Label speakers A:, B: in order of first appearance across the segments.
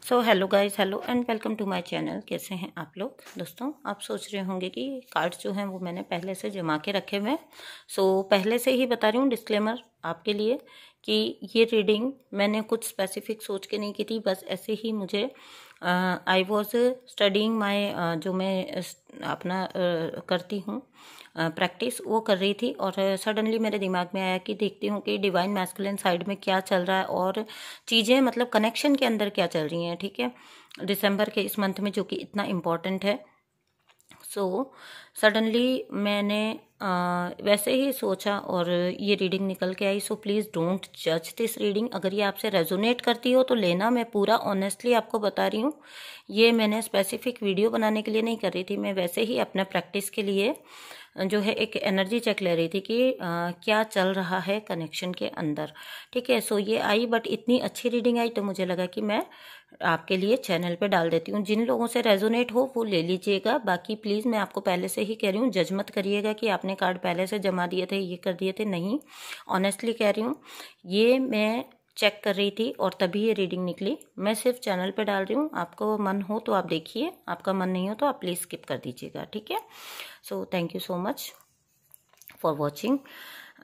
A: So hello guys, hello and welcome to my channel. कैसे हैं आप लोग? दोस्तों, आप सोच रहे होंगे कि कार्ड्स जो हैं वो मैंने पहले से जमा के रखे हुए हैं। पहले से ही बता रही हूँ, डिस्क्लेमर आपके लिए, कि ये रीडिंग मैंने कुछ स्पेसिफिक सोच के नहीं की थी। बस ऐसे ही मुझे आई वॉज स्टडिंग माई, जो मैं अपना करती हूँ प्रैक्टिस, वो कर रही थी। और सडनली मेरे दिमाग में आया कि देखती हूँ कि डिवाइन मैस्कुलिन साइड में क्या चल रहा है और चीज़ें, मतलब कनेक्शन के अंदर क्या चल रही हैं। ठीक है, दिसंबर के इस मंथ में जो कि इतना इम्पोर्टेंट है। सडनली मैंने वैसे ही सोचा और ये रीडिंग निकल के आई। प्लीज़ डोंट जज दिस रीडिंग। अगर ये आपसे रेजोनेट करती हो तो लेना। मैं पूरा ऑनेस्टली आपको बता रही हूँ, ये मैंने स्पेसिफिक वीडियो बनाने के लिए नहीं कर रही थी। मैं वैसे ही अपना प्रैक्टिस के लिए जो है एक एनर्जी चेक ले रही थी कि क्या चल रहा है कनेक्शन के अंदर। ठीक है, ये आई, बट इतनी अच्छी रीडिंग आई तो मुझे लगा कि मैं आपके लिए चैनल पे डाल देती हूँ। जिन लोगों से रेजोनेट हो वो ले लीजिएगा। बाकी प्लीज़ मैं आपको पहले से ही कह रही हूँ, जज मत करिएगा कि आपने कार्ड पहले से जमा दिए थे, ये कर दिए थे। नहीं, ऑनेस्टली कह रही हूँ, ये मैं चेक कर रही थी और तभी ये रीडिंग निकली। मैं सिर्फ चैनल पे डाल रही हूँ। आपको मन हो तो आप देखिए, आपका मन नहीं हो तो आप प्लीज़ स्किप कर दीजिएगा। ठीक है, thank you so much for watching.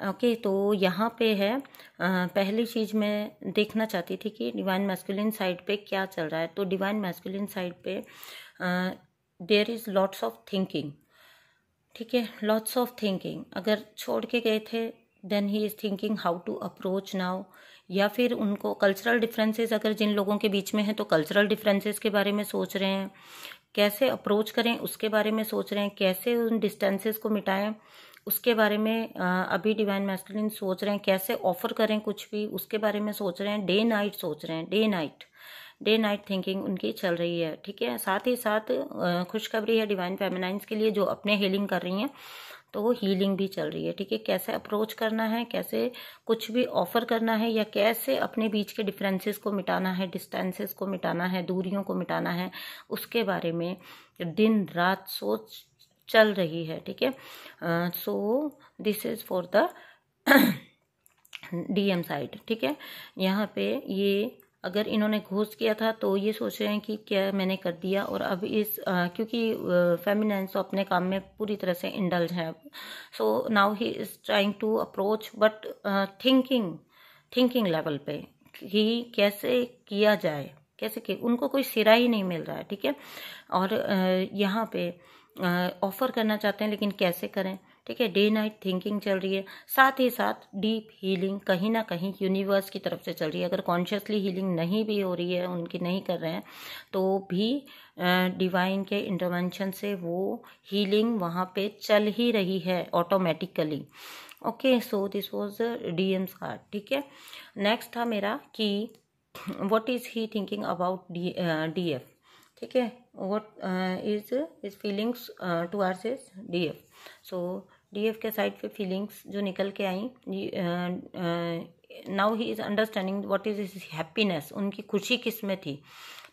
A: Okay, तो यहाँ पे है पहली चीज़ मैं देखना चाहती थी कि डिवाइन मैस्कुलिन साइड पे क्या चल रहा है। तो डिवाइन मैस्कुलिन साइड पे there is lots of thinking. ठीक है, लॉट्स ऑफ थिंकिंग। अगर छोड़ के गए थे then he is thinking how to approach now, या फिर उनको कल्चरल डिफरेंसेस अगर जिन लोगों के बीच में है तो कल्चरल डिफरेंसेस के बारे में सोच रहे हैं, कैसे अप्रोच करें उसके बारे में सोच रहे हैं, कैसे उन डिस्टेंसेस को मिटाएं उसके बारे में अभी डिवाइन मैस्कुलिन सोच रहे हैं, कैसे ऑफर करें कुछ भी उसके बारे में सोच रहे हैं। डे नाइट सोच रहे हैं, डे नाइट थिंकिंग उनकी चल रही है। ठीक है, साथ ही साथ खुशखबरी है डिवाइन फेमिनाइंस के लिए जो अपने हीलिंग कर रही हैं, तो वो हीलिंग भी चल रही है। ठीक है, कैसे अप्रोच करना है, कैसे कुछ भी ऑफर करना है, या कैसे अपने बीच के डिफरेंसेस को मिटाना है, डिस्टेंसेस को मिटाना है, दूरियों को मिटाना है, उसके बारे में दिन रात सोच चल रही है। ठीक है, this is for the DM side. ठीक है, यहाँ पे ये अगर इन्होंने घोस्ट किया था तो ये सोच रहे हैं कि क्या मैंने कर दिया, और अब इस क्योंकि फेमिनाइन तो अपने काम में पूरी तरह से इंडल्ज है। Now he is trying to approach, but thinking level पे कि कैसे किया जाए, कैसे कि उनको कोई सिरा ही नहीं मिल रहा है। ठीक है, और यहाँ पे ऑफर करना चाहते हैं लेकिन कैसे करें। ठीक है, डे नाइट थिंकिंग चल रही है, साथ ही साथ डीप हीलिंग कहीं ना कहीं यूनिवर्स की तरफ से चल रही है। अगर कॉन्शियसली हीलिंग नहीं भी हो रही है, उनकी नहीं कर रहे हैं, तो भी डिवाइन के इंटरवेंशन से वो हीलिंग वहाँ पे चल ही रही है automatically. Okay, this was DM's card. ठीक है, नेक्स्ट था मेरा कि what is he thinking about DF. ठीक है, what is feelings towards his DF. DF के साइड पे फीलिंग्स जो निकल के आई, now he is understanding what is his happiness. उनकी खुशी किस में थी।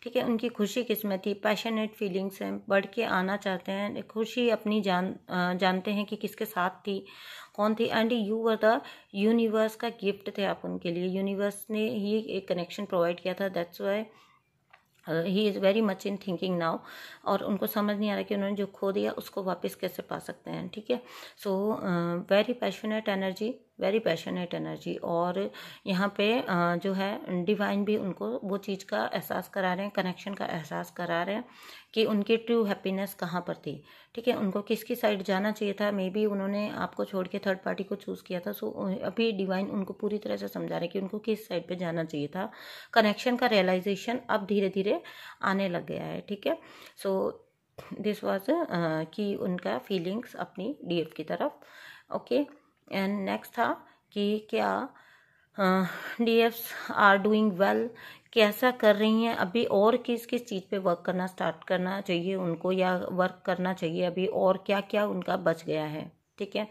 A: ठीक है, उनकी खुशी किस में थी। पैशनेट फीलिंग्स हैं, बढ़ के आना चाहते हैं, खुशी अपनी जानते हैं कि किसके साथ थी, कौन थी। And you were the universe का गिफ्ट थे आप उनके लिए। यूनिवर्स ने ही एक कनेक्शन प्रोवाइड किया था, that's why he is very much in thinking now. और उनको समझ नहीं आ रहा कि उन्होंने जो खो दिया उसको वापस कैसे पा सकते हैं। ठीक है, very passionate energy, very passionate energy. और यहाँ पे जो है डिवाइन भी उनको वो चीज़ का एहसास करा रहे हैं, कनेक्शन का एहसास करा रहे हैं कि उनकी ट्रू हैप्पीनेस कहाँ पर थी। ठीक है, उनको किसकी साइड जाना चाहिए था। मे बी उन्होंने आपको छोड़ के थर्ड पार्टी को चूज़ किया था। अभी डिवाइन उनको पूरी तरह से समझा रहे हैं कि उनको किस साइड पे जाना चाहिए था। कनेक्शन का रियलाइजेशन अब धीरे धीरे आने लग गया है। ठीक है, दिस वाज कि उनका फीलिंग्स अपनी डीएफ की तरफ। ओके, एंड नेक्स्ट था कि क्या डीएफ्स आर डूइंग वेल, कैसा कर रही हैं अभी, और किस किस चीज़ पे वर्क करना स्टार्ट करना चाहिए उनको, या वर्क करना चाहिए अभी, और क्या क्या उनका बच गया है। ठीक है,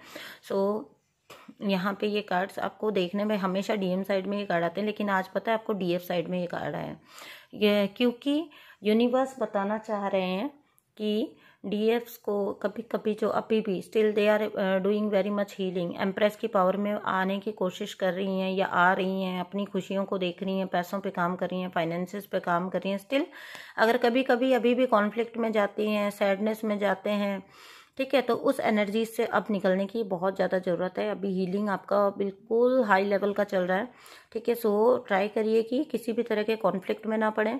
A: यहाँ पे ये कार्ड्स आपको देखने में हमेशा डीएम साइड में ये कार्ड आते हैं, लेकिन आज पता है आपको डीएफ साइड में ये कार्ड आया है। ये क्योंकि यूनिवर्स बताना चाह रहे हैं कि डीएफ्स को कभी कभी जो अभी भी still they are doing very much healing, empress की पावर में आने की कोशिश कर रही हैं या आ रही हैं, अपनी खुशियों को देख रही हैं, पैसों पे काम कर रही हैं, फाइनेंसेस पे काम कर रही हैं। स्टिल अगर कभी कभी अभी भी कॉन्फ्लिक्ट में जाती हैं, सैडनेस में जाते हैं, ठीक है, तो उस एनर्जी से अब निकलने की बहुत ज़्यादा ज़रूरत है। अभी हीलिंग आपका बिल्कुल हाई लेवल का चल रहा है, ठीक है। सो ट्राई करिए कि किसी भी तरह के कॉन्फ्लिक्ट में ना पड़े।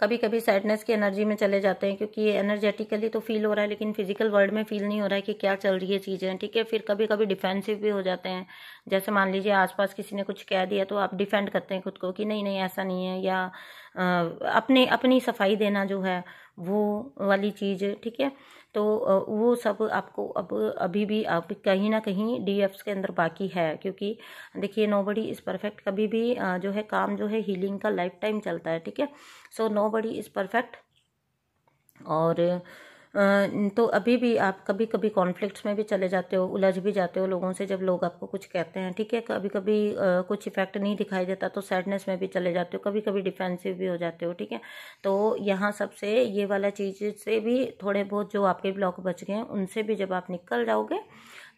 A: कभी कभी सैडनेस की एनर्जी में चले जाते हैं, क्योंकि ये एनर्जेटिकली तो फील हो रहा है लेकिन फिजिकल वर्ल्ड में फील नहीं हो रहा है कि क्या चल रही है चीज़ें, ठीक है। फिर कभी कभी डिफेंसिव भी हो जाते हैं, जैसे मान लीजिए आसपास किसी ने कुछ कह दिया तो आप डिफेंड करते हैं खुद को कि नहीं नहीं ऐसा नहीं है, या अपनी सफाई देना जो है वो वाली चीज़, ठीक है। तो वो सब आपको अब अभी भी आप कहीं ना कहीं डीएफ्स के अंदर बाकी है, क्योंकि देखिए नोबडी इज़ परफेक्ट। कभी भी जो है काम जो है हीलिंग का लाइफ टाइम चलता है, ठीक है। So nobody is perfect. और तो अभी भी आप कभी कभी कॉन्फ्लिक्ट्स में भी चले जाते हो, उलझ भी जाते हो लोगों से, जब लोग आपको कुछ कहते हैं, ठीक है। कभी कभी कुछ इफेक्ट नहीं दिखाई देता तो सैडनेस में भी चले जाते हो, कभी कभी डिफेंसिव भी हो जाते हो, ठीक है। तो यहाँ सबसे ये वाला चीज़ से भी थोड़े बहुत जो आपके ब्लॉक बच गए हैं उनसे भी जब आप निकल जाओगे,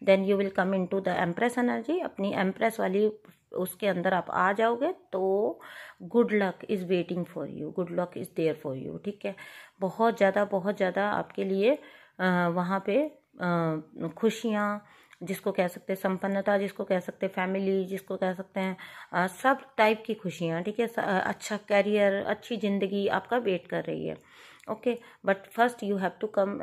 A: then you will come into the empress energy. अपनी एम्प्रेस वाली उसके अंदर आप आ जाओगे तो good luck is waiting for you, good luck is there for you, ठीक है। बहुत ज़्यादा आपके लिए वहाँ पे खुशियाँ, जिसको कह सकते हैं संपन्नता, जिसको कह सकते हैं फैमिली, जिसको कह सकते हैं सब टाइप की खुशियाँ, ठीक है। अच्छा करियर, अच्छी ज़िंदगी आपका वेट कर रही है, okay. But first you have to come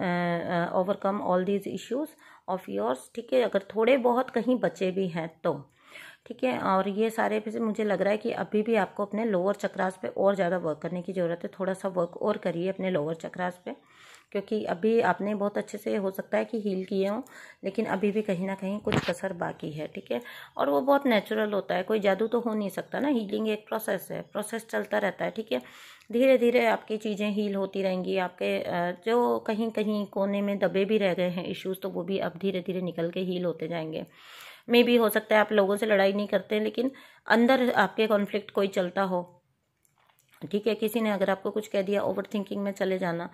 A: overcome all these issues of yours, ठीक है। अगर थोड़े बहुत कहीं बचे भी हैं तो, ठीक है। और ये सारे पे से मुझे लग रहा है कि अभी भी आपको अपने लोअर चक्रास पे और ज़्यादा वर्क करने की ज़रूरत है। थोड़ा सा वर्क और करिए अपने लोअर चक्रास पे, क्योंकि अभी आपने बहुत अच्छे से हो सकता है कि हील किए हों, लेकिन अभी भी कहीं ना कहीं कुछ कसर बाकी है, ठीक है। और वो बहुत नेचुरल होता है, कोई जादू तो हो नहीं सकता ना। हीलिंग एक प्रोसेस है, प्रोसेस चलता रहता है, ठीक है। धीरे धीरे आपकी चीज़ें हील होती रहेंगी। आपके जो कहीं कहीं कोने में दबे भी रह गए हैं इश्यूज़, तो वो भी अब धीरे धीरे निकल के हील होते जाएंगे। मे भी हो सकता है आप लोगों से लड़ाई नहीं करते, लेकिन अंदर आपके कॉन्फ्लिक्ट कोई चलता हो, ठीक है। किसी ने अगर आपको कुछ कह दिया, ओवर थिंकिंग में चले जाना,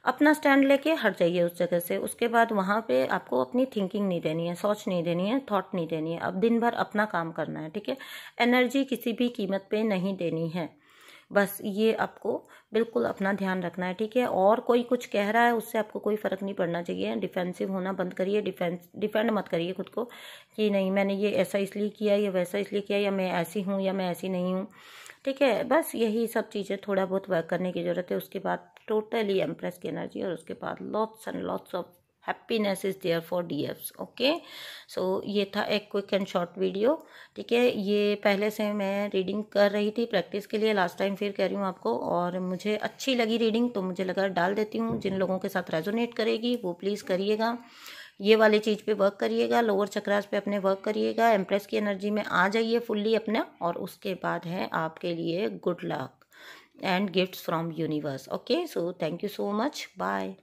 A: अपना स्टैंड लेके हट जाइए उस जगह से। उसके बाद वहाँ पे आपको अपनी थिंकिंग नहीं देनी है, सोच नहीं देनी है, थॉट नहीं देनी है। अब दिन भर अपना काम करना है, ठीक है। एनर्जी किसी भी कीमत पे नहीं देनी है, बस ये आपको बिल्कुल अपना ध्यान रखना है, ठीक है। और कोई कुछ कह रहा है उससे आपको कोई फ़र्क नहीं पड़ना चाहिए। डिफेंसिव होना बंद करिए, डिफेंड मत करिए खुद को कि नहीं मैंने ये ऐसा इसलिए किया या वैसा इसलिए किया, या मैं ऐसी हूँ या मैं ऐसी नहीं हूँ, ठीक है। बस यही सब चीज़ें थोड़ा बहुत वर्क करने की ज़रूरत है। उसके बाद टोटली एम्प्रेस की एनर्जी, और उसके बाद lots and lots of happiness is there for DFs, okay. So ये था एक क्विक एंड शॉर्ट वीडियो, ठीक है। ये पहले से मैं रीडिंग कर रही थी प्रैक्टिस के लिए, लास्ट टाइम फिर कह रही हूँ आपको, और मुझे अच्छी लगी रीडिंग तो मुझे लगा डाल देती हूँ। जिन लोगों के साथ रेजोनेट करेगी वो प्लीज़ करिएगा, ये वाली चीज़ पे वर्क करिएगा, लोअर चक्रास पे अपने वर्क करिएगा, एम्प्रेस की एनर्जी में आ जाइए फुल्ली अपना, और उसके बाद है आपके लिए good luck and gifts from universe, okay. So thank you so much, bye.